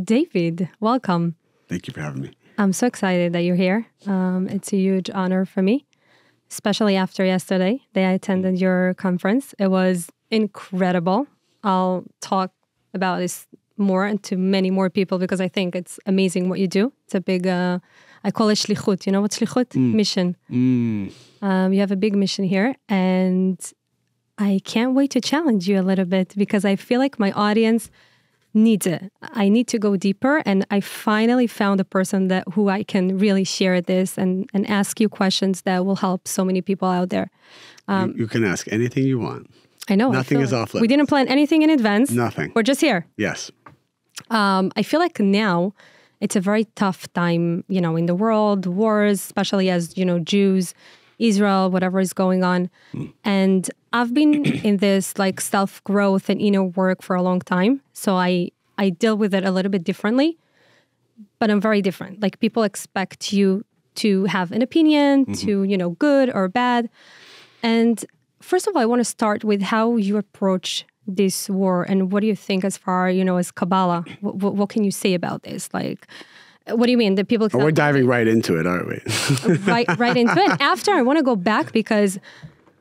David, welcome. Thank you for having me. I'm so excited that you're here. It's a huge honor for me, especially after yesterday that I attended your conference. It was incredible. I'll talk about this more and to many more people because I think it's amazing what you do. It's a big, I call it shlichut. You know what shlichut? Mission. You have a big mission here, and I can't wait to challenge you a little bit because I feel like my audience needs it. I need to go deeper, and I finally found a person who I can really share this and ask you questions that will help so many people out there. You can ask anything you want. I know. Nothing is off limits. We didn't plan anything in advance. Nothing. We're just here. Yes. I feel like now it's a very tough time, in the world, wars, especially as, Jews, Israel, whatever is going on. And I've been in this like self-growth and inner work for a long time. So I deal with it a little bit differently, but I'm very different. Like people expect you to have an opinion, to, good or bad. And first of all, I want to start with how you approach this war and what do you think as far, as Kabbalah? What can you say about this? Like, what do you mean? That people... we're diving right into it, aren't we? right into it. After, I want to go back because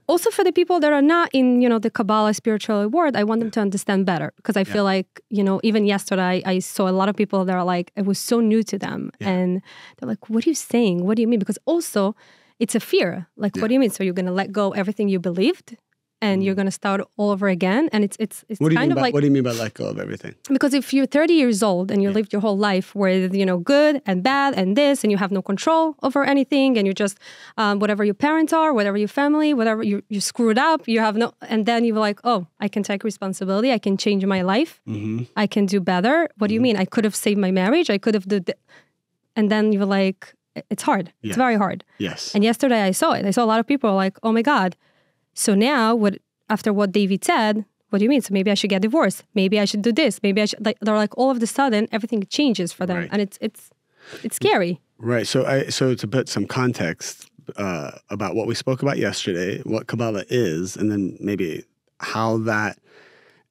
also for the people that are not in, the Kabbalah spiritual world, I want them to understand better because I feel like, even yesterday, I saw a lot of people that are like, it was so new to them. Yeah. And they're like, what are you saying? What do you mean? Because also it's a fear. Like, what do you mean? So you're going to let go everything you believed? And you're going to start all over again. And it's kind of like... What do you mean by let go of everything? Because if you're 30 years old and you lived your whole life with, good and bad and this, and you have no control over anything, and you're just whatever your parents are, whatever your family, whatever you screwed up, you have no... And then you're like, oh, I can take responsibility. I can change my life. I can do better. What do you mean? I could have saved my marriage. I could have done... And then you're like, it's hard. Yes. It's very hard. Yes. And yesterday I saw it. I saw a lot of people like, oh my God. So now, after what David said, what do you mean? So maybe I should get divorced. Maybe I should do this. Maybe I should. They're like all of a sudden everything changes for them, and it's scary. Right. So to put some context about what we spoke about yesterday, what Kabbalah is, and then maybe how that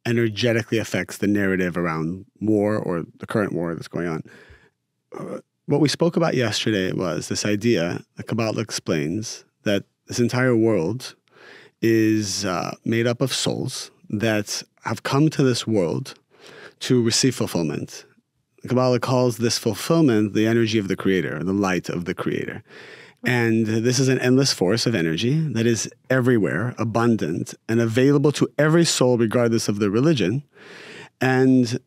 energetically affects the narrative around war or the current war that's going on. What we spoke about yesterday was this idea that Kabbalah explains that this entire world is made up of souls that have come to this world to receive fulfillment. Kabbalah calls this fulfillment the energy of the Creator, the light of the Creator. And this is an endless force of energy that is everywhere, abundant, and available to every soul regardless of their religion. And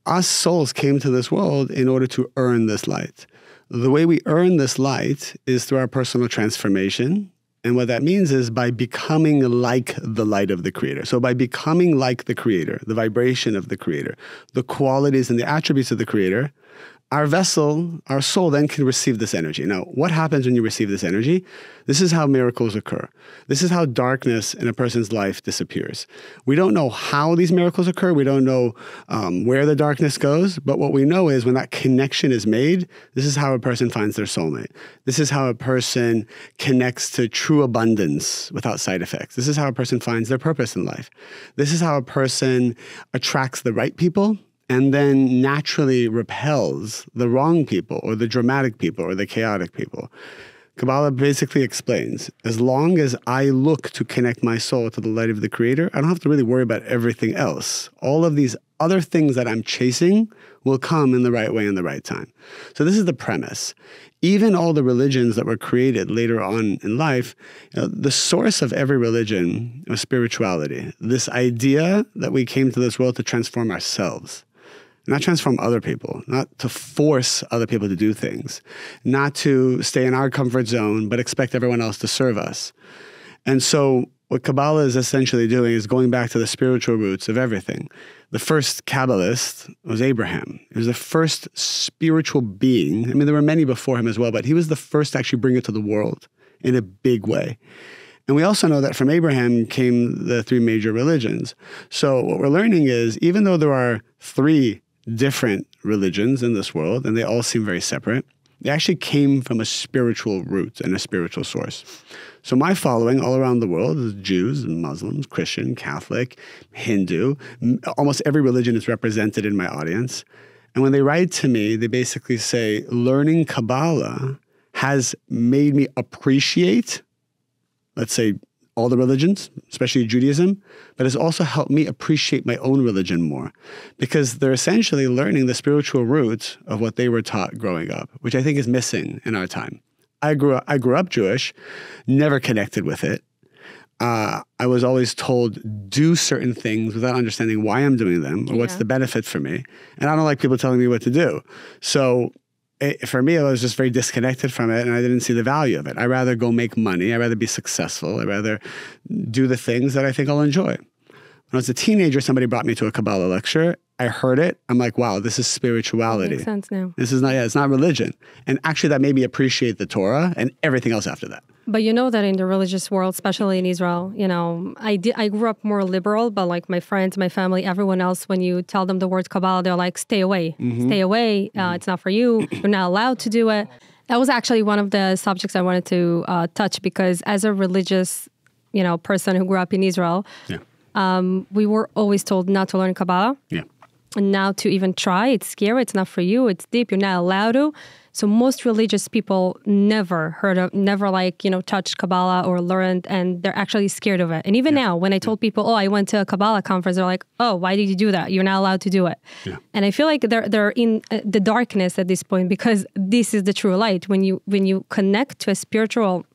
us souls came to this world in order to earn this light. The way we earn this light is through our personal transformation. And what that means is by becoming like the light of the Creator. So by becoming like the Creator, the vibration of the Creator, the qualities and the attributes of the Creator, our vessel, our soul then can receive this energy. Now, what happens when you receive this energy? This is how miracles occur. This is how darkness in a person's life disappears. We don't know how these miracles occur. We don't know where the darkness goes. But what we know is when that connection is made, this is how a person finds their soulmate. This is how a person connects to true abundance without side effects. This is how a person finds their purpose in life. This is how a person attracts the right people and then naturally repels the wrong people or the dramatic people or the chaotic people. Kabbalah basically explains, as long as I look to connect my soul to the light of the Creator, I don't have to really worry about everything else. All of these other things that I'm chasing will come in the right way in the right time. So this is the premise. Even all the religions that were created later on in life, the source of every religion was spirituality. This idea that we came to this world to transform ourselves. Not transform other people, not to force other people to do things, not to stay in our comfort zone, but expect everyone else to serve us. And so what Kabbalah is essentially doing is going back to the spiritual roots of everything. The first Kabbalist was Abraham. He was the first spiritual being. I mean, there were many before him as well, but he was the first to actually bring it to the world in a big way. And we also know that from Abraham came the three major religions. So what we're learning is, even though there are three different religions in this world, and they all seem very separate, they actually came from a spiritual root and a spiritual source. So my following all around the world is Jews, Muslims, Christian, Catholic, Hindu. Almost every religion is represented in my audience. And when they write to me, they basically say, learning Kabbalah has made me appreciate, let's say, all the religions, especially Judaism, but has also helped me appreciate my own religion more, because they're essentially learning the spiritual roots of what they were taught growing up, which I think is missing in our time. I grew up Jewish, never connected with it. I was always told, do certain things without understanding why I'm doing them or what's the benefit for me. And I don't like people telling me what to do. So for me, I was just very disconnected from it, and I didn't see the value of it. I'd rather go make money. I'd rather be successful. I'd rather do the things that I think I'll enjoy. When I was a teenager, somebody brought me to a Kabbalah lecture. I heard it. I'm like, wow, this is spirituality. Makes sense now. This is not, it's not religion. And actually, that made me appreciate the Torah and everything else after that. But you know that in the religious world, especially in Israel, I grew up more liberal, but like my friends, my family, everyone else, when you tell them the word Kabbalah, they're like, stay away, stay away. It's not for you. You're not allowed to do it. That was actually one of the subjects I wanted to touch, because as a religious, person who grew up in Israel, we were always told not to learn Kabbalah. Yeah. And now to even try, it's scary. It's not for you. It's deep. You're not allowed to. So most religious people never touched Kabbalah or learned, and they're actually scared of it. And even now, when I told people, I went to a Kabbalah conference, they're like, oh, why did you do that? You're not allowed to do it. Yeah. And I feel like they're in the darkness at this point, because this is the true light. When you connect to a spiritual,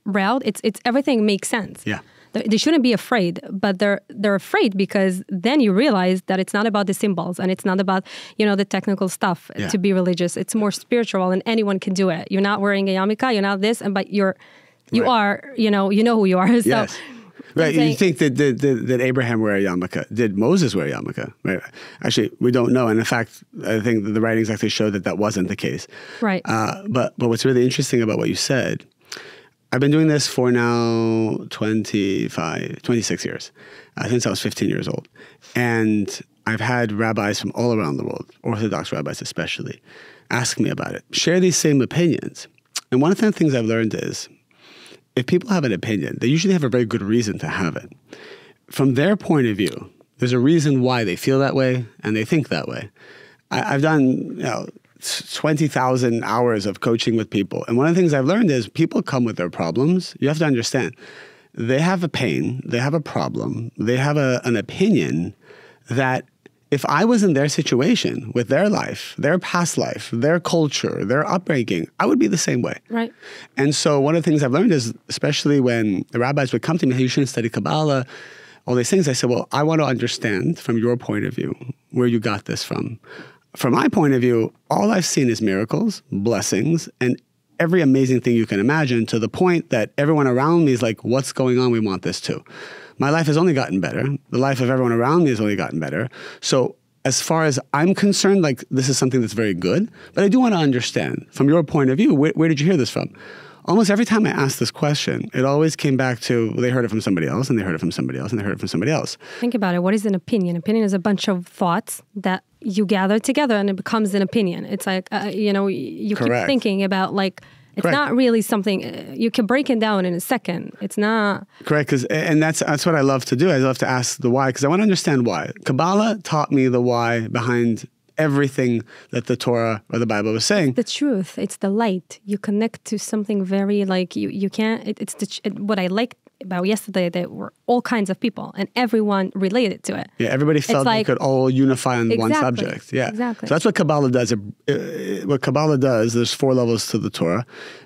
route, it's everything makes sense. Yeah. They shouldn't be afraid, but they're afraid because then you realize that it's not about the symbols and it's not about, the technical stuff to be religious. It's more spiritual, and anyone can do it. You're not wearing a yarmulke, you're not this, but you are, you know who you are. So, yes. Right. You think that Abraham wear a yarmulke? Did Moses wear a yarmulke? Right. Actually, we don't know. And in fact, I think the writings actually show that wasn't the case. Right. But what's really interesting about what you said, I've been doing this for now 26 years, since I was 15 years old. And I've had rabbis from all around the world, Orthodox rabbis especially, ask me about it, share these same opinions. And one of the things I've learned is, if people have an opinion, they usually have a very good reason to have it. From their point of view, there's a reason why they feel that way and they think that way. I've done 20,000 hours of coaching with people. And one of the things I've learned is people come with their problems. You have to understand, they have a pain, they have a problem, they have an opinion that if I was in their situation with their life, their past life, their culture, their upbringing, I would be the same way. Right. And so one of the things I've learned is, especially when the rabbis would come to me, hey, you shouldn't study Kabbalah, all these things, I said, well, I want to understand from your point of view where you got this from. From my point of view, all I've seen is miracles, blessings, and every amazing thing you can imagine, to the point that everyone around me is like, what's going on? We want this too. My life has only gotten better. The life of everyone around me has only gotten better. So as far as I'm concerned, like, this is something that's very good. But I do want to understand, from your point of view, where did you hear this from? Almost every time I asked this question, it always came back to, they heard it from somebody else, and they heard it from somebody else, and they heard it from somebody else. Think about it. What is an opinion? Opinion is a bunch of thoughts that you gather together, and it becomes an opinion. It's like, you keep thinking about, like, it's not really something, you can break it down in a second. It's not. Correct. And that's what I love to do. I love to ask the why, because I want to understand why. Kabbalah taught me the why behind everything that the Torah or the Bible was saying. The truth. It's the light. You connect to something very, like, you can't, what I liked about yesterday, there were all kinds of people and everyone related to it. Yeah, everybody felt they could all unify on one subject. Yeah, exactly. So that's what Kabbalah does. What Kabbalah does, there's 4 levels to the Torah,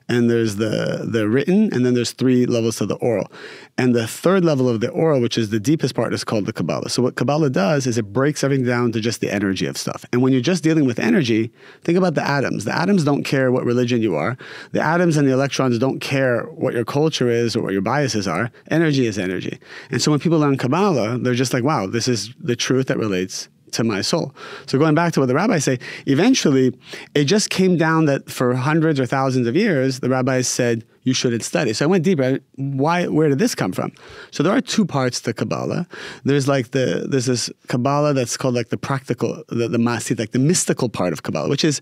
and there's the written, and then there's 3 levels to the oral. And the 3rd level of the oral, which is the deepest part, is called the Kabbalah. So what Kabbalah does is it breaks everything down to just the energy of stuff. And when you're just dealing with energy, think about the atoms. The atoms don't care what religion you are. The atoms and the electrons don't care what your culture is or what your biases are. Energy is energy. And so when people learn Kabbalah, they're just like, wow, this is the truth that relates to my soul. So going back to what the rabbis say, eventually it just came down that for hundreds or thousands of years, the rabbis said, you shouldn't study. So I went deeper. Where did this come from? So there are 2 parts to Kabbalah. There's this Kabbalah that's called like the practical, the masid, like the mystical part of Kabbalah, which is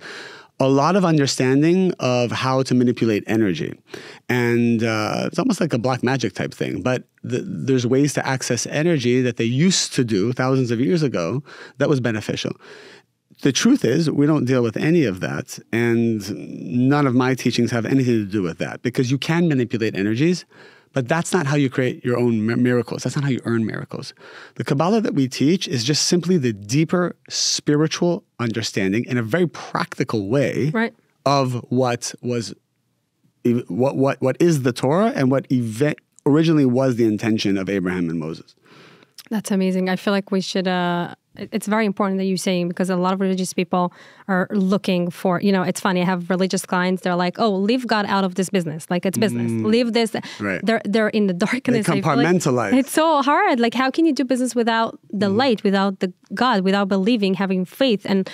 a lot of understanding of how to manipulate energy. And it's almost like a black magic type thing, but there's ways to access energy that they used to do thousands of years ago that was beneficial. the truth is, we don't deal with any of that. And none of my teachings have anything to do with that, because you can manipulate energies, but that's not how you create your own miracles. That's not how you earn miracles. The Kabbalah that we teach is just simply the deeper spiritual understanding in a very practical way of what is the Torah and what originally was the intention of Abraham and Moses. That's amazing. I feel like we should, it's very important that you're saying, because a lot of religious people are looking for, it's funny. I have religious clients. They're like, oh, leave God out of this business. Like, it's business. Leave this. Right. They're in the darkness. They compartmentalize. It's so hard. Like, how can you do business without the light, without the God, without believing, having faith, and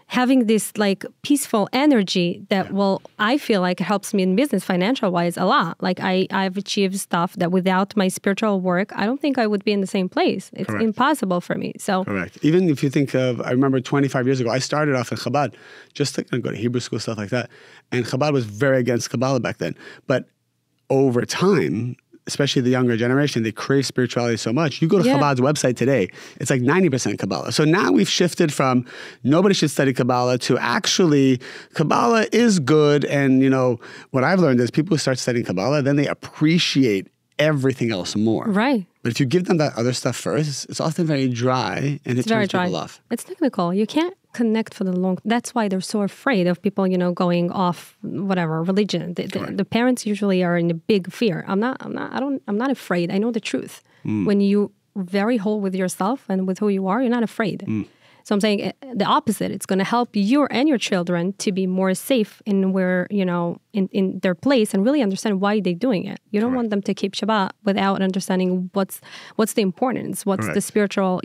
having this like peaceful energy that I feel like helps me in business financial wise a lot. Like I've achieved stuff that without my spiritual work, I don't think I would be in the same place. It's impossible for me. So correct. Even if you think of, I remember 25 years ago, I started off in Chabad, just to go to Hebrew school, stuff like that. And Chabad was very against Kabbalah back then. But over time, especially the younger generation, they crave spirituality so much. You go to Chabad's website today, it's like 90% Kabbalah. So now we've shifted from nobody should study Kabbalah to actually Kabbalah is good. And, what I've learned is people who start studying Kabbalah, then they appreciate everything else more. Right. But if you give them that other stuff first, it's often very dry and it turns people off. It's technical. You can't connect for the long. That's why they're so afraid of people, going off whatever religion. The parents usually are in a big fear. I'm not afraid. I know the truth. When you very whole with yourself and with who you are, you're not afraid. So I'm saying the opposite. It's going to help you and your children to be more safe in where, in their place, and really understand why they're doing it. You don't want them to keep Shabbat without understanding what's the importance, what's the spiritual,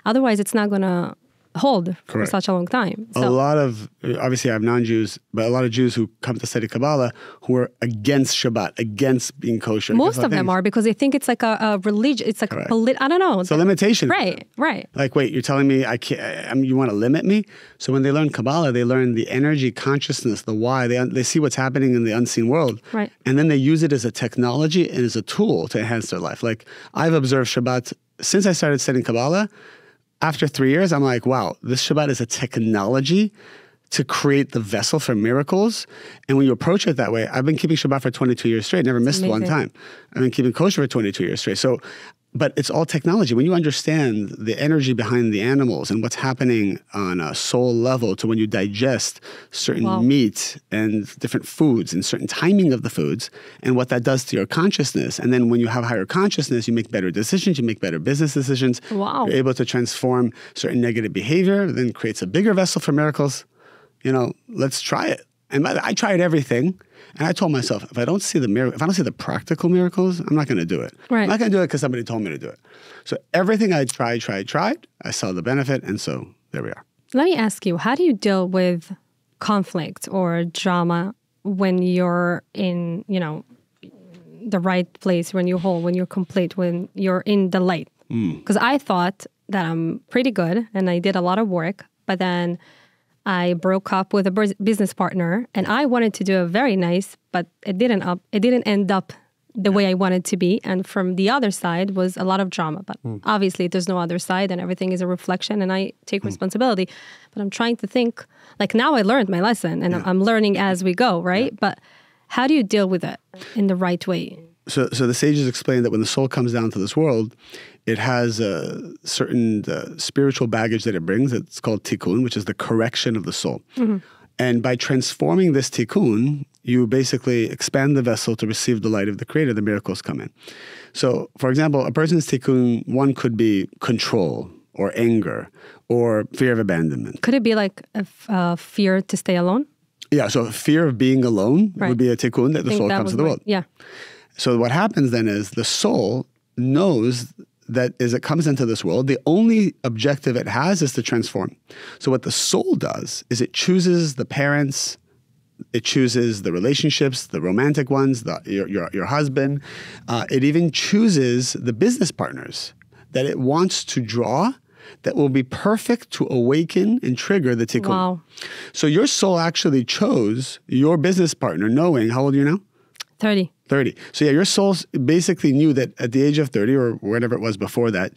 otherwise it's not going to hold for such a long time. So. A lot of, obviously I have non-Jews, but a lot of Jews who come to study Kabbalah who are against Shabbat, against being kosher. Most of them are, because they think it's like a religion, it's like I don't know. It's a limitation. Right. Like, wait, you're telling me you want to limit me? So when they learn Kabbalah, they learn the energy, consciousness, the why. They see what's happening in the unseen world. Right. And then they use it as a technology and as a tool to enhance their life. Like, I've observed Shabbat since I started studying Kabbalah. After 3 years, I'm like, wow, this Shabbat is a technology to create the vessel for miracles. And when you approach it that way, I've been keeping Shabbat for 22 years straight, never missed one time. I've been keeping kosher for 22 years straight. So, but it's all technology. When you understand the energy behind the animals and what's happening on a soul level to when you digest certain meat and different foods and certain timing of the foods and what that does to your consciousness. And then when you have higher consciousness, you make better decisions, you make better business decisions. Wow. You're able to transform certain negative behavior, then creates a bigger vessel for miracles. Let's try it. And I tried everything. And I told myself, if I don't see the practical miracles, I'm not going to do it. Right. I'm not going to do it because somebody told me to do it. So everything I tried, I saw the benefit. And so there we are. Let me ask you, how do you deal with conflict or drama when you're in, the right place, when you're whole, when you're complete, when you're in the light? Because I thought that I'm pretty good and I did a lot of work, but then I broke up with a business partner, and I wanted to do a very nice, but it didn't end up the way I wanted to be. And from the other side was a lot of drama. But obviously there's no other side, and everything is a reflection, and I take responsibility. But I'm trying to think, like, now I learned my lesson, and I'm learning as we go, right? Yeah. But how do you deal with it in the right way? So the sages explain that when the soul comes down to this world, it has a certain spiritual baggage that it brings. It's called tikkun, which is the correction of the soul. And by transforming this tikkun, you basically expand the vessel to receive the light of the Creator. The miracles come in. So, for example, a person's tikkun, one could be control or anger or fear of abandonment. Could it be like a fear to stay alone? Yeah, so fear of being alone would be a tikkun that the soul comes to the world. Yeah. So what happens then is the soul knows that as it comes into this world, the only objective it has is to transform. So what the soul does is it chooses the parents, it chooses the relationships, the romantic ones, your husband. It even chooses the business partners that it wants to draw that will be perfect to awaken and trigger the tikkun. Wow. So your soul actually chose your business partner knowing, how old are you now? 30. 30. So yeah, your soul basically knew that at the age of 30 or whatever it was before that,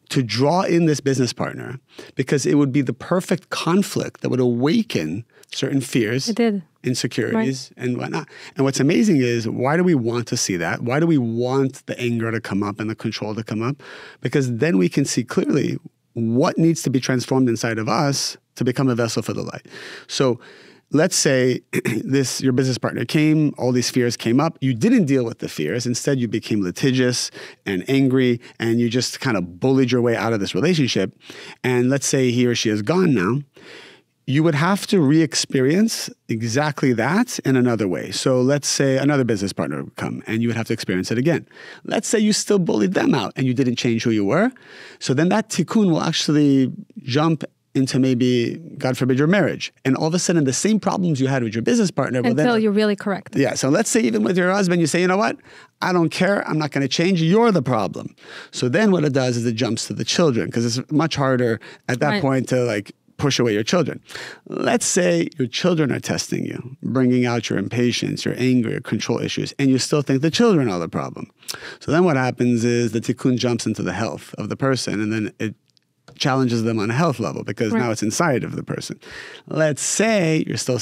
to draw in this business partner because it would be the perfect conflict that would awaken certain fears, It did. insecurities, and whatnot. And what's amazing is, why do we want to see that? Why do we want the anger to come up and the control to come up? Because then we can see clearly what needs to be transformed inside of us to become a vessel for the light. So let's say your business partner came, all these fears came up. You didn't deal with the fears. Instead, you became litigious and angry, and you just kind of bullied your way out of this relationship. And let's say he or she is gone now. You would have to re-experience exactly that in another way. So let's say another business partner would come and you would have to experience it again. Let's say you still bullied them out and you didn't change who you were. So then that tikkun will actually jump into maybe, God forbid, your marriage. And all of a sudden, the same problems you had with your business partner. Until you're really correct. Yeah. So let's say even with your husband, you say, you know what? I don't care. I'm not going to change. You're the problem. So then what it does is it jumps to the children because it's much harder at that point to like push away your children. Let's say your children are testing you, bringing out your impatience, your anger, your control issues, and you still think the children are the problem. So then what happens is the tikkun jumps into the health of the person, and then it challenges them on a health level because now it's inside of the person. Let's say you're still...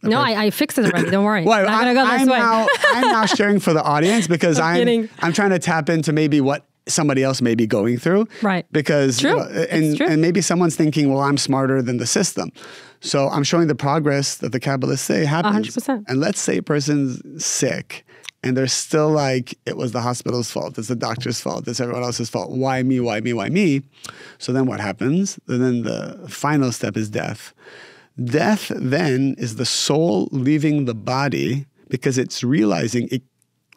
No, I fixed it already. Don't worry. Well, not gonna go this way. I'm now sharing for the audience because I'm trying to tap into maybe what somebody else may be going through. Right. Because, true. And maybe someone's thinking, well, I'm smarter than the system. So I'm showing the progress that the Kabbalists say happens. 100%. And let's say a person's sick and they're still like, it was the hospital's fault. It's the doctor's fault. It's everyone else's fault. Why me? Why me? Why me? So then what happens? Then the final step is death. Death then is the soul leaving the body because it's realizing it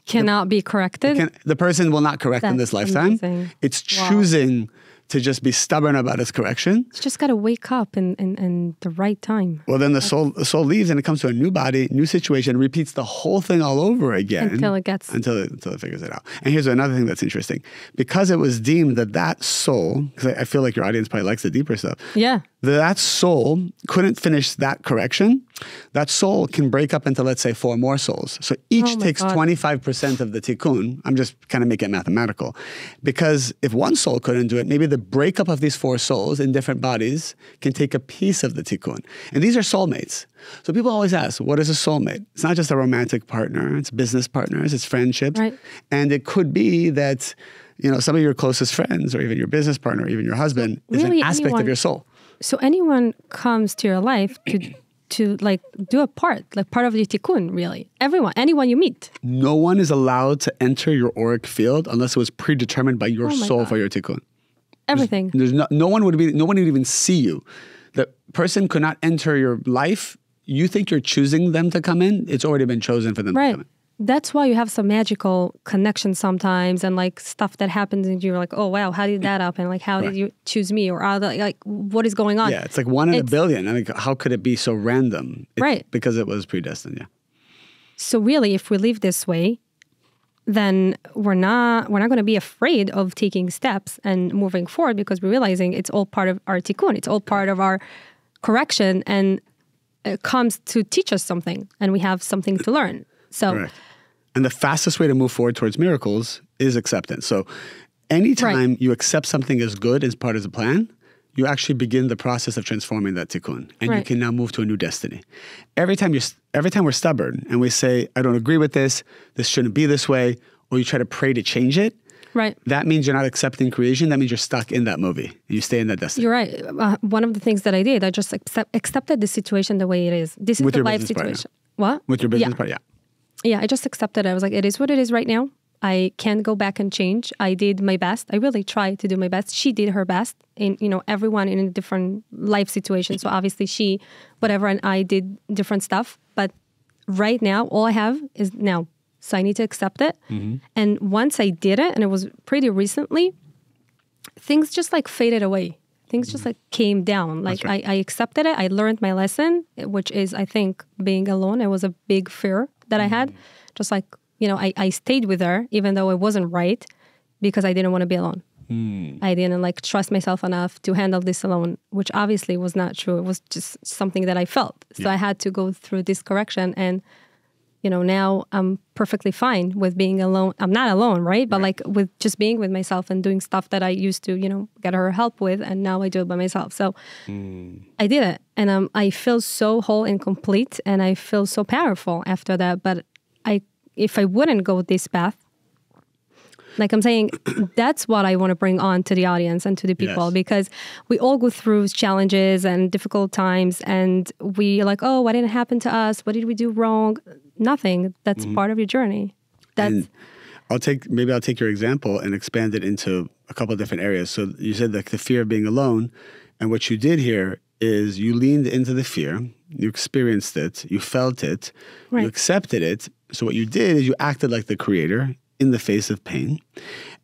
cannot be corrected. The person will not correct in this lifetime. Amazing. It's choosing to just be stubborn about its correction. You just got to wake up in the right time. Well, then the soul leaves and it comes to a new body, new situation, repeats the whole thing all over again. Until it figures it out. And here's another thing that's interesting. Because it was deemed that soul, because I feel like your audience probably likes the deeper stuff. Yeah. That soul couldn't finish that correction. That soul can break up into, let's say, 4 more souls. So each takes 25% of the tikkun. I'm just kind of making it mathematical. Because if one soul couldn't do it, maybe the breakup of these 4 souls in different bodies can take a piece of the tikkun. And these are soulmates. So people always ask, what is a soulmate? It's not just a romantic partner. It's business partners. It's friendships. Right. And it could be that, some of your closest friends or even your business partner or even your husband is an aspect of your soul. So anyone comes to your life to like do a part of the tikkun, really. Anyone you meet. No one is allowed to enter your auric field unless it was predetermined by your soul for your tikkun. Everything. There's no one would even see you. The person could not enter your life. You think you're choosing them to come in? It's already been chosen for them to come in. That's why you have some magical connection sometimes and like stuff that happens and you're like, oh, wow, how did that happen? Like, how did you choose me? Or what is going on? Yeah, it's like 1 in a billion. I mean, how could it be so random? Because it was predestined, yeah. So really, if we live this way, then we're not going to be afraid of taking steps and moving forward because we're realizing it's all part of our tikkun. It's all part of our correction and it comes to teach us something and we have something to learn. So. Correct. And the fastest way to move forward towards miracles is acceptance. So anytime you accept something as good as part of the plan, you actually begin the process of transforming that tikkun. And you can now move to a new destiny. Every time we're stubborn and we say, I don't agree with this shouldn't be this way, or you try to pray to change it, that means you're not accepting creation. That means you're stuck in that movie. You stay in that destiny. You're right. One of the things that I did, I just accepted the situation the way it is. This is the life situation. What? With your business partner, yeah. Yeah, I just accepted it. I was like, it is what it is right now. I can't go back and change. I did my best. I really tried to do my best. She did her best. And, everyone in a different life situation. So obviously she, whatever, and I did different stuff. But right now, all I have is now. So I need to accept it. Mm-hmm. And once I did it, and it was pretty recently, things just like faded away. Things just like came down. Like I accepted it. I learned my lesson, which is, I think, being alone. It was a big fear that I had. Just like, I stayed with her, even though it wasn't right, because I didn't want to be alone. I didn't trust myself enough to handle this alone, which obviously was not true. It was just something that I felt. So I had to go through this correction. And now I'm perfectly fine with being alone. I'm not alone, right? But like with just being with myself and doing stuff that I used to, get her help with, and now I do it by myself. So I did it, and I feel so whole and complete, and I feel so powerful after that. But if I wouldn't go this path, like I'm saying, that's what I want to bring on to the audience and to the people, because we all go through challenges and difficult times, and we are like, oh, what didn't happen to us? What did we do wrong? Nothing. That's part of your journey. And I'll take your example and expand it into a couple of different areas. So you said like the fear of being alone, and what you did here is you leaned into the fear, you experienced it, you felt it, you accepted it. So what you did is you acted like the creator in the face of pain.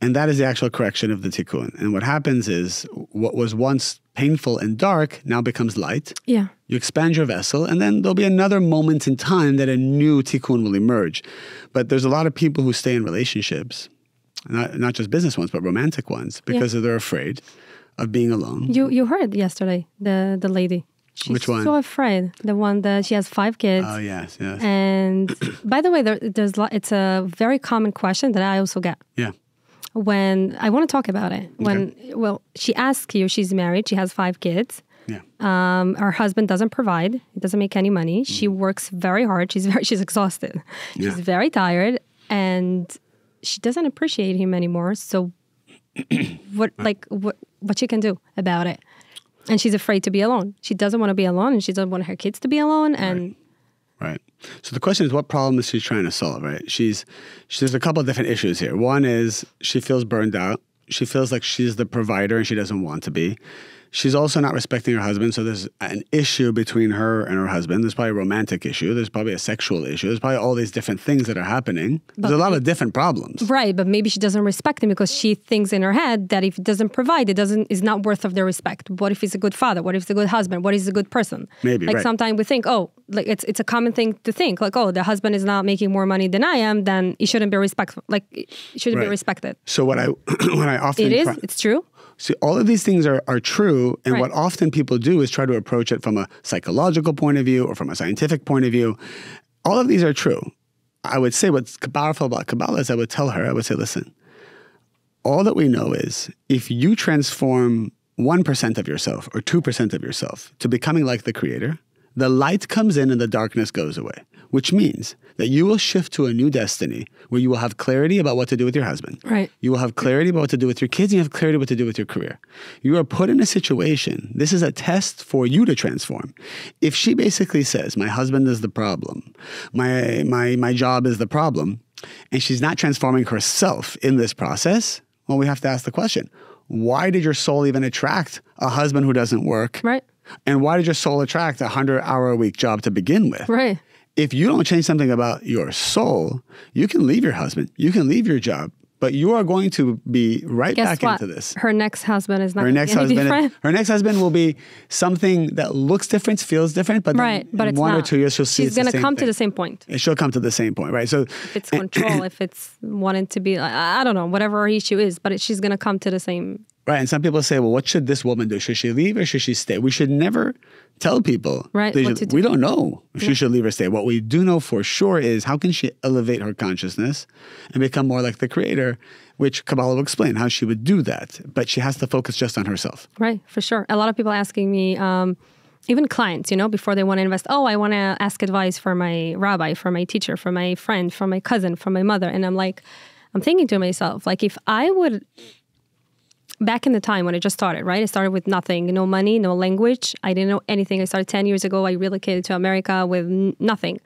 And that is the actual correction of the tikkun. And what happens is what was once painful and dark now becomes light. Yeah. You expand your vessel, and then there'll be another moment in time that a new tikkun will emerge. But there's a lot of people who stay in relationships, not just business ones, but romantic ones, because they're afraid of being alone. You heard yesterday, the lady. She's Which one? So afraid. The one that she has 5 kids. Oh, yes. And by the way, it's a very common question that I also get. Yeah. When I want to talk about it. She asks you, she's married, she has 5 kids. Yeah. Her husband doesn't provide. He doesn't make any money. She works very hard. She's exhausted. She's very tired, and she doesn't appreciate him anymore. So what she can do about it? And she's afraid to be alone. She doesn't want to be alone, and she doesn't want her kids to be alone. And Right. So the question is, what problem is she trying to solve, right? There's a couple of different issues here. One is she feels burned out. She feels like she's the provider and she doesn't want to be. She's also not respecting her husband. So there's an issue between her and her husband. There's probably a romantic issue. There's probably a sexual issue. There's probably all these different things that are happening. There's a lot of different problems. Right. But maybe she doesn't respect him because she thinks in her head that if he doesn't provide, is not worth of their respect. What if he's a good father? What if he's a good husband? What if he's a good person? Maybe, like sometimes we think, like it's a common thing to think, like, the husband is not making more money than I am, then he shouldn't be respectful. Like, he shouldn't be respected. So what I often... It's true. See, all of these things are true, and what often people do is try to approach it from a psychological point of view or from a scientific point of view. All of these are true. I would say what's powerful about Kabbalah is I would say, listen, all that we know is if you transform 1% of yourself or 2% of yourself to becoming like the Creator, the light comes in and the darkness goes away, which means that you will shift to a new destiny where you will have clarity about what to do with your husband. Right. You will have clarity about what to do with your kids, and you have clarity what to do with your career. You are put in a situation, this is a test for you to transform. If she basically says, my husband is the problem, my job is the problem, and she's not transforming herself in this process, well, we have to ask the question, why did your soul even attract a husband who doesn't work? Right. And why did your soul attract a 100-hour-a-week job to begin with? Right. If you don't change something about your soul, you can leave your husband, you can leave your job, but you are going to be back into this. Her next husband is not going to be different. Her next husband will be something that looks different, feels different, but in 1 or 2 years she'll see she's going to come to the same point. And she'll come to the same point, right? So if it's control, if it's wanting to be, I don't know, whatever her issue is, but she's going to come to the same. Right, and some people say, well, what should this woman do? Should she leave or should she stay? We should never tell people. Right, we don't know if she should leave or stay. What we do know for sure is how can she elevate her consciousness and become more like the Creator, which Kabbalah will explain how she would do that. But she has to focus just on herself. Right, for sure. A lot of people asking me, even clients, before they want to invest, I want to ask advice for my rabbi, for my teacher, for my friend, for my cousin, for my mother. And I'm thinking to myself, like if I would... Back in the time when I just started, right? I started with nothing, no money, no language. I didn't know anything. I started 10 years ago. I relocated to America with nothing.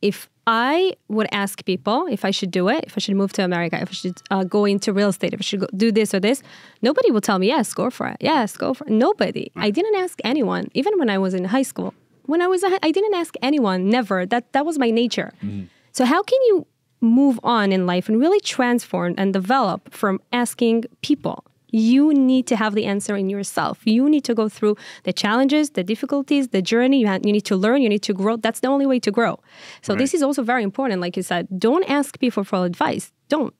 If I would ask people if I should do it, if I should move to America, if I should go into real estate, if I should do this or this, nobody will tell me, yes, go for it. Yes, go for it. Nobody. I didn't ask anyone, even when I was in high school. I didn't ask anyone, never. That was my nature. Mm-hmm. So how can you move on in life and really transform and develop from asking people? You need to have the answer in yourself. You need to go through the challenges, the difficulties, the journey. You need to learn. You need to grow. That's the only way to grow. So This is also very important. Like you said, don't ask people for advice. Don't.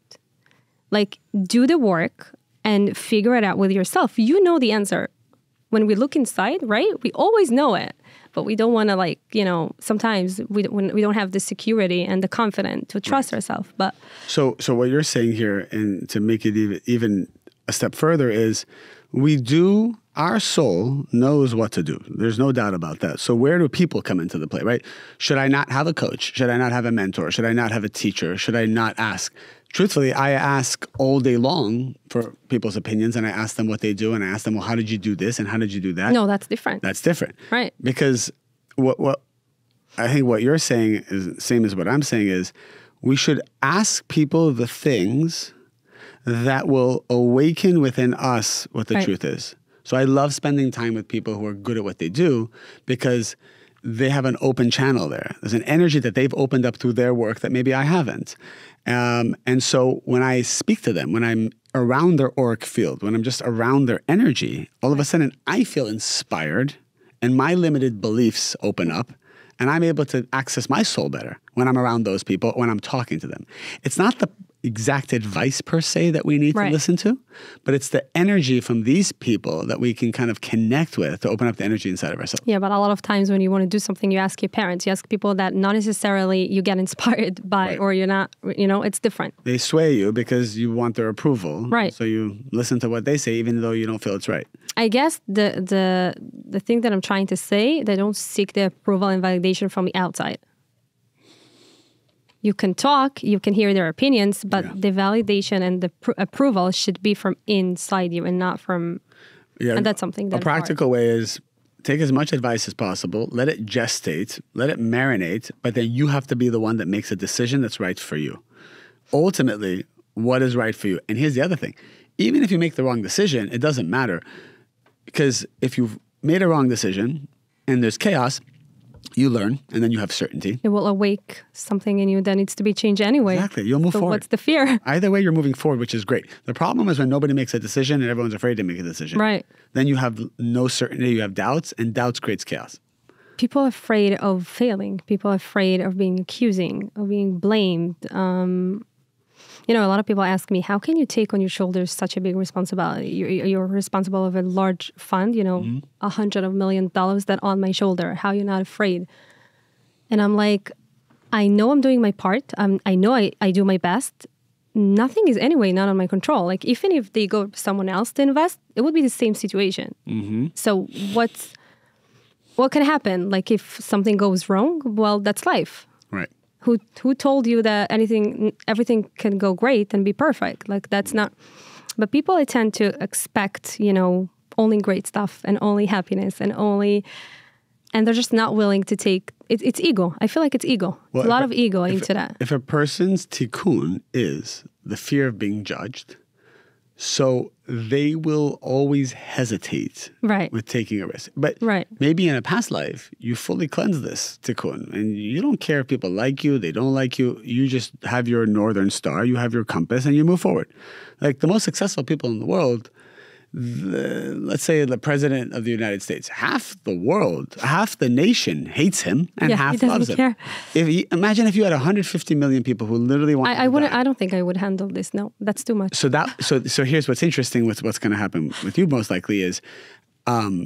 Do the work and figure it out with yourself. You know the answer. When we look inside, right? We always know it. but we don't want to like, sometimes when we don't have the security and the confidence to trust ourselves. But so what you're saying here, and to make it even a step further, is our soul knows what to do. There's no doubt about that. So where do people come into the play, right? Should I not have a coach? Should I not have a mentor? Should I not have a teacher? Should I not ask? Truthfully, I ask all day long for people's opinions, and I ask them what they do, and I ask them, well, how did you do this, and how did you do that? No, that's different. That's different. Right. Because what I think what you're saying is the same as what I'm saying is we should ask people the things that will awaken within us what the truth is. So I love spending time with people who are good at what they do because they have an open channel there. There's an energy that they've opened up through their work that maybe I haven't. And so when I speak to them, when I'm around their auric field, when I'm just around their energy, all of a sudden I feel inspired and my limited beliefs open up and I'm able to access my soul better when I'm around those people, when I'm talking to them. It's not the exact advice per se that we need to listen to, but it's the energy from these people that we can kind of connect with to open up the energy inside of ourselves. Yeah, but a lot of times when you want to do something, you ask your parents, you ask people that not necessarily you get inspired by, or you're not, it's different. They sway you because you want their approval. Right. So you listen to what they say, even though you don't feel it's right. I guess the thing that I'm trying to say, they don't seek the approval and validation from the outside. You can talk, you can hear their opinions, but the validation and the approval should be from inside you and not from, and that's something that a practical way is take as much advice as possible, let it gestate, let it marinate, but then you have to be the one that makes a decision that's right for you. Ultimately, what is right for you? And here's the other thing. Even if you make the wrong decision, it doesn't matter. Because if you've made a wrong decision and there's chaos, you learn, and then you have certainty. It will awake something in you that needs to be changed anyway. Exactly. You'll move forward. What's the fear? Either way, you're moving forward, which is great. The problem is when nobody makes a decision and everyone's afraid to make a decision. Right. Then you have no certainty, you have doubts, and doubts creates chaos. People are afraid of failing. People are afraid of being accusing, of being blamed. A lot of people ask me, how can you take on your shoulders such a big responsibility? You're responsible of a large fund, $100 million that on my shoulder. How are you not afraid? And I'm like, I know I'm doing my part. I know I do my best. Nothing is anyway not on my control. Like even if they go someone else to invest, it would be the same situation. Mm-hmm. So what can happen? Like if something goes wrong, well, that's life. Right. Who told you that everything can go great and be perfect? Like that's not. But people tend to expect, only great stuff and only happiness and they're just not willing to take. It's ego. I feel like it's ego. Well, it's a lot of ego into that. If a person's tikkun is the fear of being judged, so they will always hesitate with taking a risk. But maybe in a past life, you fully cleanse this tikkun. And you don't care if people like you, they don't like you. You just have your northern star, you have your compass, and you move forward. Like the most successful people in the world, let's say the president of the United States, half the world, half the nation hates him and half loves him. Imagine if you had 150 million people who literally want I wouldn't. I don't think I would handle this. No, that's too much. So here's what's interesting with what's going to happen with you most likely is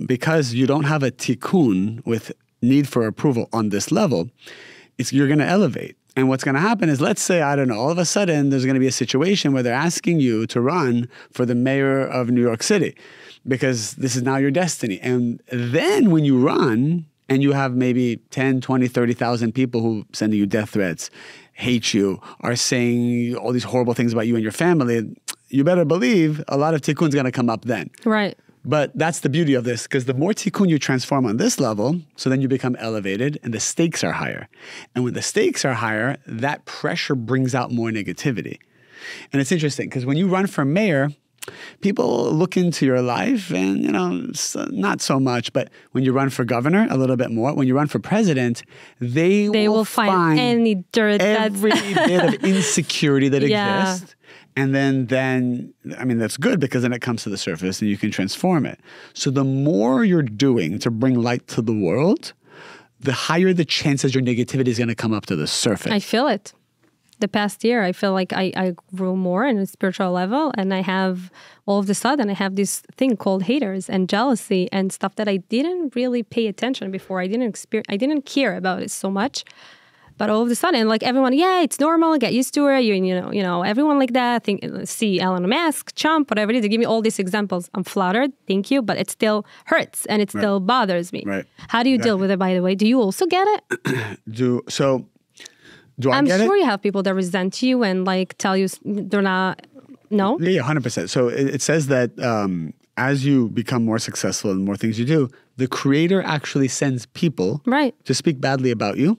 because you don't have a tikkun with need for approval on this level, you're going to elevate. And what's going to happen is, let's say, I don't know, all of a sudden there's going to be a situation where they're asking you to run for the mayor of New York City because this is now your destiny. And then when you run and you have maybe 10, 20, 30,000 people who sending you death threats, hate you, are saying all these horrible things about you and your family, you better believe a lot of tikkun's going to come up then. Right. But that's the beauty of this, because the more tikkun you transform on this level, so then you become elevated and the stakes are higher. And when the stakes are higher, that pressure brings out more negativity. And it's interesting, because when you run for mayor, people look into your life and, not so much. But when you run for governor, a little bit more. When you run for president, they will find any dirt, every bit of insecurity that exists. And then, that's good because then it comes to the surface and you can transform it. So the more you're doing to bring light to the world, the higher the chances your negativity is going to come up to the surface. I feel it. the past year, I feel like I grew more in a spiritual level, and I have all of a sudden I have this thing called haters and jealousy and stuff that I didn't really pay attention before. I didn't care about it so much. But all of a sudden, like everyone, yeah, it's normal. Get used to it. You know, everyone like that. See Elon Musk, Trump, whatever it is. They give me all these examples. I'm flattered, thank you, but it still hurts and it still bothers me. Right. How do you deal with it? By the way, do you also get it? Do I I'm get sure it? you have people that resent you and like tell you they're not. No. Yeah, 100%. So it says that as you become more successful and more things you do, the creator actually sends people to speak badly about you,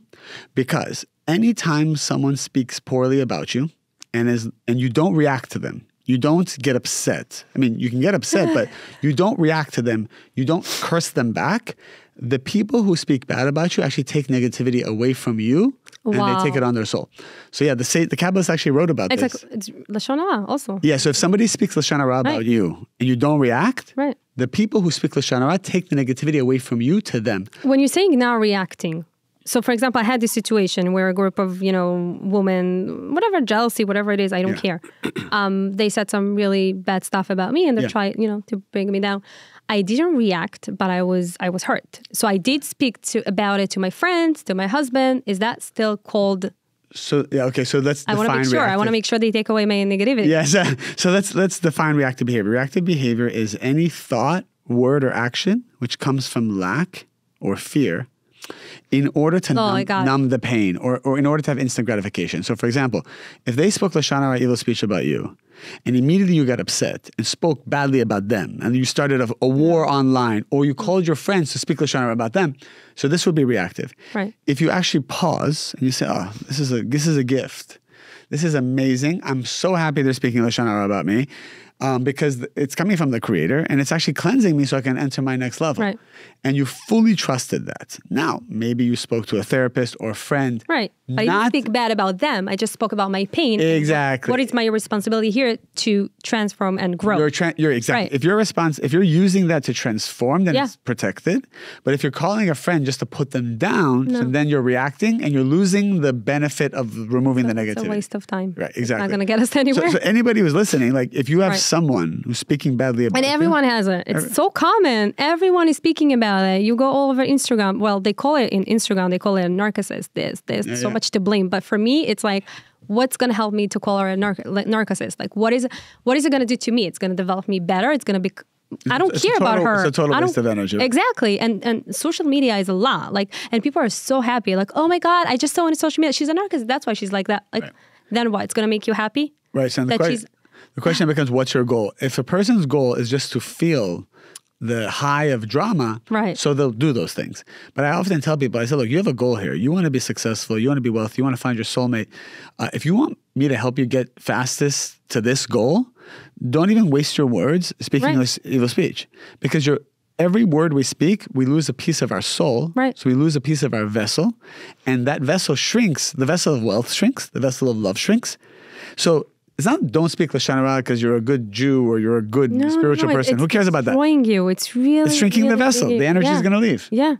because anytime someone speaks poorly about you and you don't react to them, you don't get upset. I mean, you can get upset, but you don't react to them. You don't curse them back. The people who speak bad about you actually take negativity away from you, and they take it on their soul. So yeah, the Kabbalists actually wrote about this. It's Lashon Hara also. Yeah, so if somebody speaks Lashon Hara about you and you don't react, the people who speak Lashon Hara take the negativity away from you to them. When you're saying now reacting, so for example, I had this situation where a group of, women, whatever, jealousy, whatever it is, I don't care. They said some really bad stuff about me and they tried, to bring me down. I didn't react, but I was hurt. So I did speak about it to my friends, to my husband. Is that still called? So let's define I want to make sure. reactive. I want to make sure they take away my negativity. Yes. So let's define reactive behavior. Reactive behavior is any thought, word, or action which comes from lack or fear in order to numb the pain or in order to have instant gratification. So for example, if they spoke Lashon Hara, evil speech about you, and immediately you got upset and spoke badly about them, and you started a war online, or you called your friends to speak Lashon Hara about them, so this would be reactive. Right. If you actually pause and you say, oh, this is a gift. This is amazing. I'm so happy they're speaking Lashon Hara about me. Because it's coming from the creator and it's actually cleansing me so I can enter my next level. Right. And you fully trusted that. Now, maybe you spoke to a therapist or a friend. Right. I didn't speak bad about them. I just spoke about my pain. Exactly. What is my responsibility here to transform and grow? You're exactly. Right. If you're using that to transform, then it's protected. But if you're calling a friend just to put them down, so then you're reacting and you're losing the benefit of removing the negativity. It's a waste of time. Right, exactly. It's not going to get us anywhere. So anybody who's listening, like if you have someone who's speaking badly about you. And everyone has it. It's so common. Everyone is speaking about it. You go all over Instagram. Well, they call it in Instagram, they call it a narcissist. There's so much to blame. But for me, it's like, what's going to help me to call her a narcissist? Like, what is it going to do to me? It's going to develop me better. It's going to be... I don't care about her. It's a total waste of energy. Exactly. And social media is a lot. Like, and people are so happy. Like, oh my God, I just saw on social media, she's a narcissist. That's why she's like that. Like, then what? It's going to make you happy? Right. So the question becomes, what's your goal? If a person's goal is just to feel the high of drama, so they'll do those things. But I often tell people, I say, look, you have a goal here. You want to be successful. You want to be wealthy. You want to find your soulmate. If you want me to help you get fastest to this goal, don't even waste your words speaking evil speech. Because every word we speak, we lose a piece of our soul. Right. So we lose a piece of our vessel. And that vessel shrinks. The vessel of wealth shrinks. The vessel of love shrinks. So it's not don't speak Lashon Hara because you're a good Jew or you're a good spiritual person. Who cares about that? It's destroying you. It's shrinking really the vessel. The energy is going to leave. Yeah.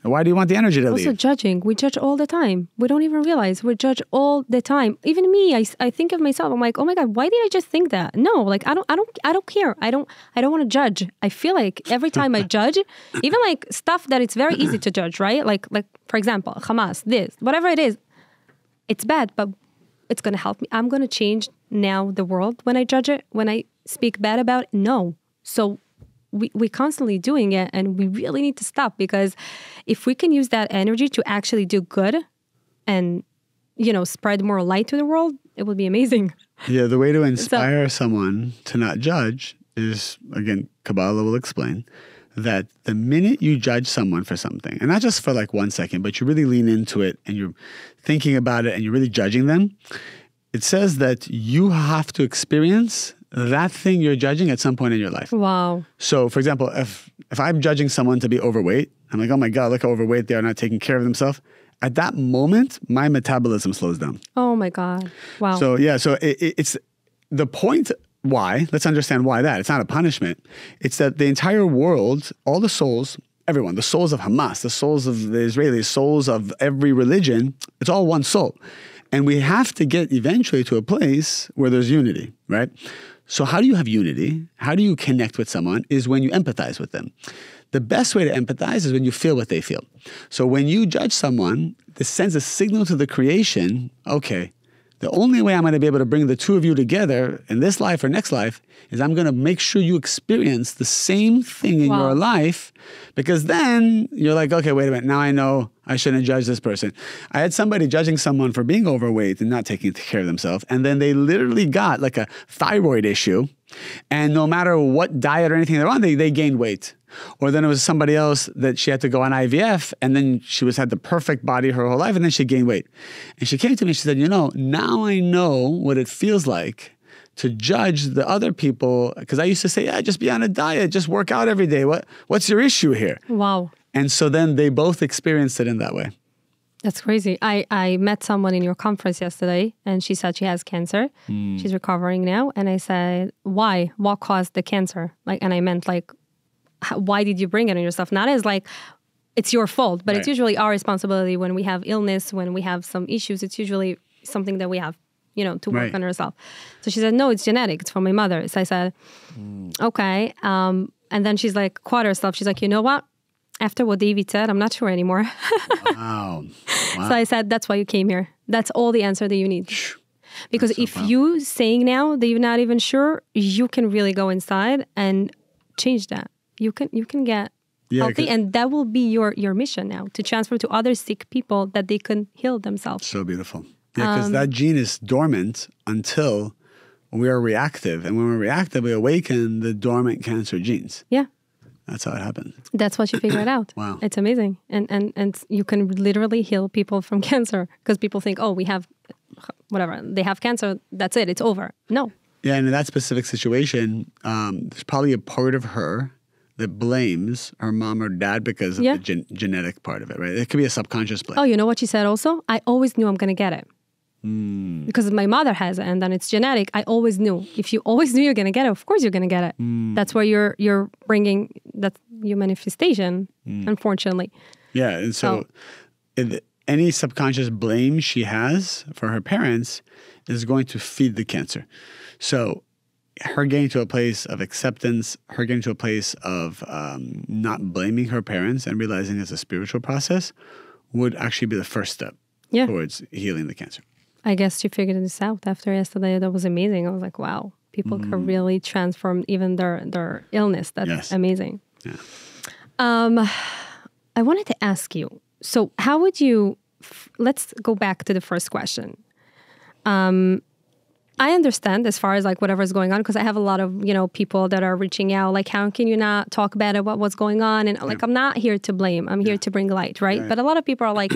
Why do you want the energy to leave? Also judging. We judge all the time. We don't even realize we judge all the time. Even me, I think of myself. I'm like, oh my God, why did I just think that? No, like I don't care. I don't want to judge. I feel like every time I judge, even like stuff that it's very easy to judge, right? Like for example, Hamas, this, whatever it is, it's bad, but it's going to help me. I'm going to change now the world when I judge it, when I speak bad about it. No. So we're constantly doing it and we really need to stop, because if we can use that energy to actually do good and, spread more light to the world, it would be amazing. Yeah, the way to inspire someone to not judge is, again, Kabbalah will explain that the minute you judge someone for something, and not just for like 1 second, but you really lean into it and you're thinking about it and you're really judging them, it says that you have to experience that thing you're judging at some point in your life. Wow. So, for example, if I'm judging someone to be overweight, I'm like, oh my God, look how overweight they are, not taking care of themselves. At that moment, my metabolism slows down. Oh my God. Wow. So, yeah, so it's the point. Why? Let's understand why that. It's not a punishment. It's that the entire world, all the souls, everyone, the souls of Hamas, the souls of the Israelis, souls of every religion, it's all one soul. And we have to get eventually to a place where there's unity, right? So how do you have unity? How do you connect with someone is when you empathize with them. The best way to empathize is when you feel what they feel. So when you judge someone, this sends a signal to the creation, okay, the only way I'm going to be able to bring the two of you together in this life or next life is I'm going to make sure you experience the same thing in your life, because then you're like, okay, wait a minute, now I know I shouldn't judge this person. I had somebody judging someone for being overweight and not taking care of themselves, and then they literally got like a thyroid issue, and no matter what diet or anything they're on, they gained weight. Or then it was somebody else that she had to go on IVF, and then she had the perfect body her whole life, and then she gained weight. And she came to me and she said, now I know what it feels like to judge the other people, because I used to say, yeah, just be on a diet, just work out every day. What's your issue here? Wow. And so then they both experienced it in that way. That's crazy. I met someone in your conference yesterday, and she said she has cancer. She's recovering now. And I said, why? What caused the cancer? And I meant why did you bring it on yourself? Not as it's your fault, but it's usually our responsibility when we have illness, when we have some issues. It's usually something that we have, to work on ourselves. So she said, no, it's genetic. It's from my mother. So I said, okay. And then she's caught herself. She's like, you know what? After what David said, I'm not sure anymore. Wow. So I said, that's why you came here. That's all the answer that you need. Because if you saying now that you're not even sure, you can really go inside and change that. You can get healthy, and that will be your mission now, to transfer to other sick people that they can heal themselves. So beautiful. Yeah, because that gene is dormant until we are reactive. And when we're reactive, we awaken the dormant cancer genes. Yeah. That's how it happens. That's what you figured out. Wow. It's amazing. And you can literally heal people from cancer, because people think, oh, we have whatever. They have cancer. That's it. It's over. No. Yeah, and in that specific situation, there's probably a part of her that blames her mom or dad because of the genetic part of it, right? It could be a subconscious blame. Oh, you know what she said also? I always knew I'm going to get it. Because my mother has it, and then it's genetic. I always knew. If you always knew you're going to get it, of course you're going to get it. That's where you're bringing that your manifestation, unfortunately. Yeah, and so any subconscious blame she has for her parents is going to feed the cancer. So her getting to a place of acceptance, her getting to a place of not blaming her parents and realizing it's a spiritual process would actually be the first step towards healing the cancer. I guess she figured this out after yesterday. That was amazing. I was like, wow, people can really transform even their illness. That's amazing. Yeah. I wanted to ask you, so how would you, let's go back to the first question. I understand as far as whatever's going on, because I have a lot of, people that are reaching out, how can you not talk bad about what's going on? And I'm not here to blame. I'm here to bring light, right? But a lot of people are